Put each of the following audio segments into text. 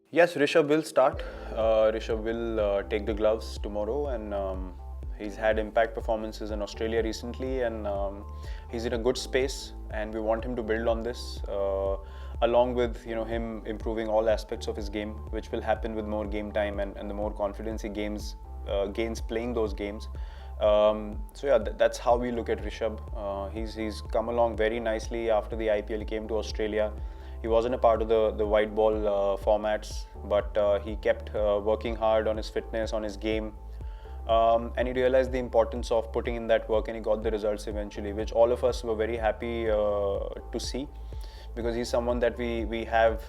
Yes, Rishabh will start. Rishabh will take the gloves tomorrow, and he's had impact performances in Australia recently, and he's in a good space. And we want him to build on this, along with him improving all aspects of his game, which will happen with more game time and the more confidence he gains playing those games. So yeah, that's how we look at Rishabh. He's come along very nicely after the IPL. He came to Australia. He wasn't a part of the white ball formats, but he kept working hard on his fitness, on his game, and he realized the importance of putting in that work, and he got the results eventually, which all of us were very happy to see, because he's someone that we have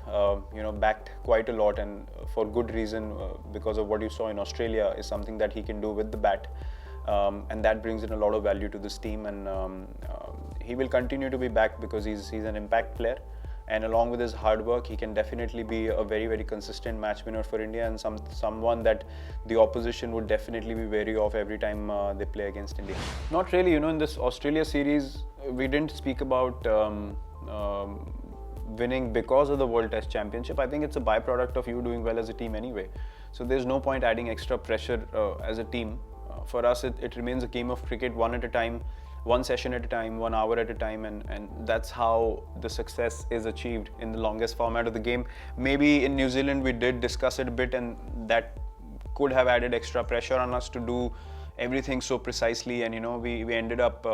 backed quite a lot, and for good reason, because of what you saw in Australia is something that he can do with the bat. And that brings in a lot of value to this team, and he will continue to be back because he's an impact player, and along with his hard work, he can definitely be a very, very consistent match winner for India, and someone that the opposition would definitely be wary of every time they play against India. Not really, in this Australia series, we didn't speak about winning because of the World Test Championship. I think it's a byproduct of you doing well as a team anyway. So there's no point adding extra pressure as a team. For us, it remains a game of cricket, one at a time, one session at a time, 1 hour at a time, and that's how the success is achieved in the longest format of the game. Maybe in New Zealand we did discuss it a bit, and that could have added extra pressure on us to do everything so precisely, and we ended up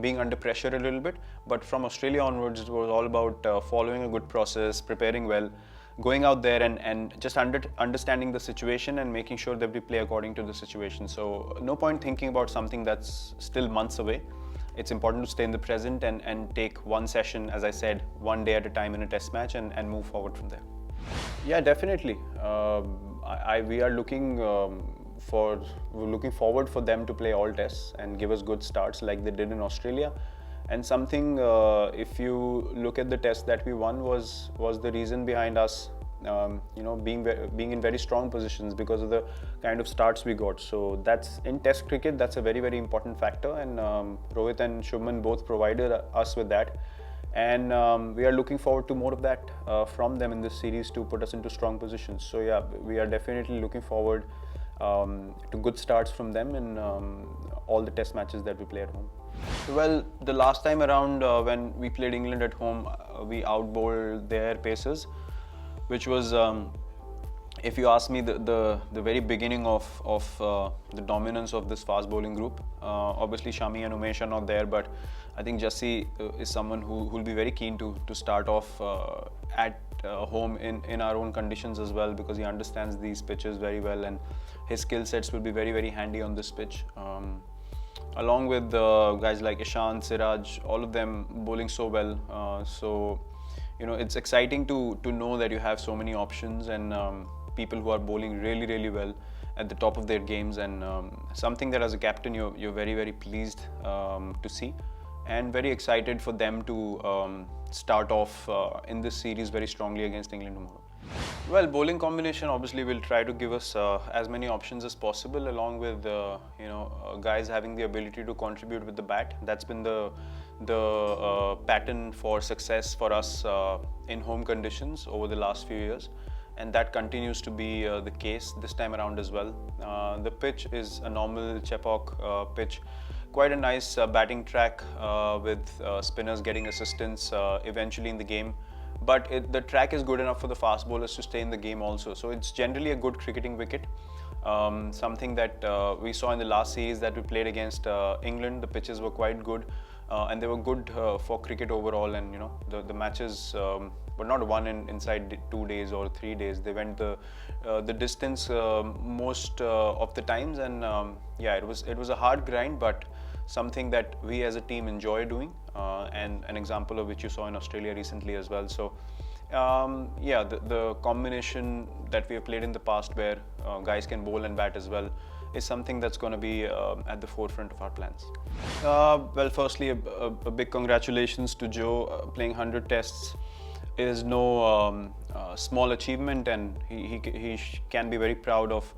being under pressure a little bit. But from Australia onwards, it was all about following a good process, preparing well, going out there and just understanding the situation and making sure that we play according to the situation. So no point thinking about something that's still months away. It's important to stay in the present and take one session, as I said, one day at a time in a test match, and move forward from there. Yeah, definitely. We are we're looking forward for them to play all tests and give us good starts like they did in Australia. And something, if you look at the test that we won, was the reason behind us, being in very strong positions because of the kind of starts we got. So that's in Test cricket. That's a very, very important factor, and Rohit and Shubman both provided us with that. And we are looking forward to more of that from them in this series to put us into strong positions. So yeah, we are definitely looking forward to good starts from them in all the test matches that we play at home. Well, the last time around when we played England at home, we outbowled their paces, which was, if you ask me, the very beginning of the dominance of this fast bowling group. Obviously, Shami and Umesh are not there, but I think Jassi is someone who will be very keen to start off at home in our own conditions as well, because he understands these pitches very well, and his skill sets will be very, very handy on this pitch. Along with guys like Ishant, Siraj, all of them bowling so well. So it's exciting to know that you have so many options and people who are bowling really, really well at the top of their games, and something that as a captain you're very, very pleased to see, and very excited for them to start off in this series very strongly against England tomorrow. Well, bowling combination obviously will try to give us as many options as possible, along with guys having the ability to contribute with the bat. That's been the pattern for success for us in home conditions over the last few years, and that continues to be the case this time around as well. The pitch is a normal Chepauk pitch, quite a nice batting track with spinners getting assistance eventually in the game. But the track is good enough for the fast bowlers to stay in the game also. So it's generally a good cricketing wicket. Something that we saw in the last series that we played against England. The pitches were quite good, and they were good for cricket overall. And the matches were not won inside 2 days or 3 days. They went the distance most of the times, and yeah, it was a hard grind, but something that we as a team enjoy doing, and an example of which you saw in Australia recently as well. So yeah, the combination that we have played in the past, where guys can bowl and bat as well, is something that's going to be at the forefront of our plans. Well, firstly, a big congratulations to Joe. Playing 100 tests is no small achievement, and he can be very proud of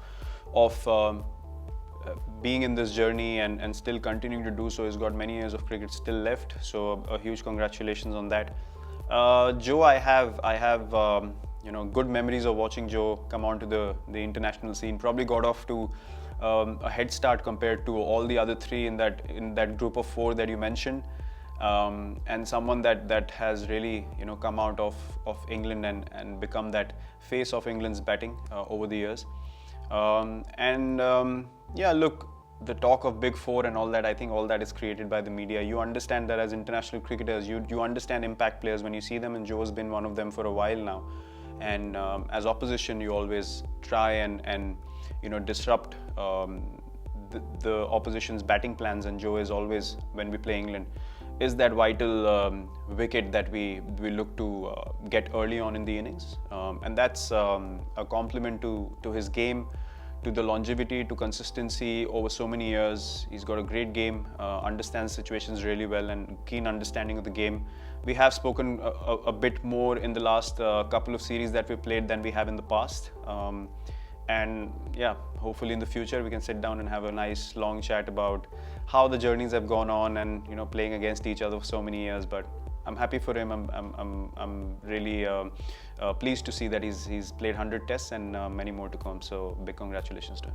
being in this journey and still continuing to do so. He's got many years of cricket still left, so a huge congratulations on that. Joe, I have good memories of watching Joe come onto the international scene. Probably got off to a head start compared to all the other three in that group of four that you mentioned, and someone that has really come out of England and become that face of England's batting over the years. Yeah, look, the talk of Big Four and all that, I think all that is created by the media. You understand that as international cricketers, you understand impact players when you see them, and Joe's been one of them for a while now. And as opposition, you always try and disrupt the opposition's batting plans. And Joe is always, when we play England, is that vital wicket that we look to get early on in the innings, and that's a compliment to his game, to the longevity, to consistency over so many years. He's got a great game, understands situations really well, and keen understanding of the game. We have spoken a bit more in the last couple of series that we played than we have in the past. And yeah, hopefully in the future we can sit down and have a nice long chat about how the journeys have gone on, and playing against each other for so many years. But I'm happy for him. I'm really pleased to see that he's played 100 tests and many more to come. So big congratulations to him.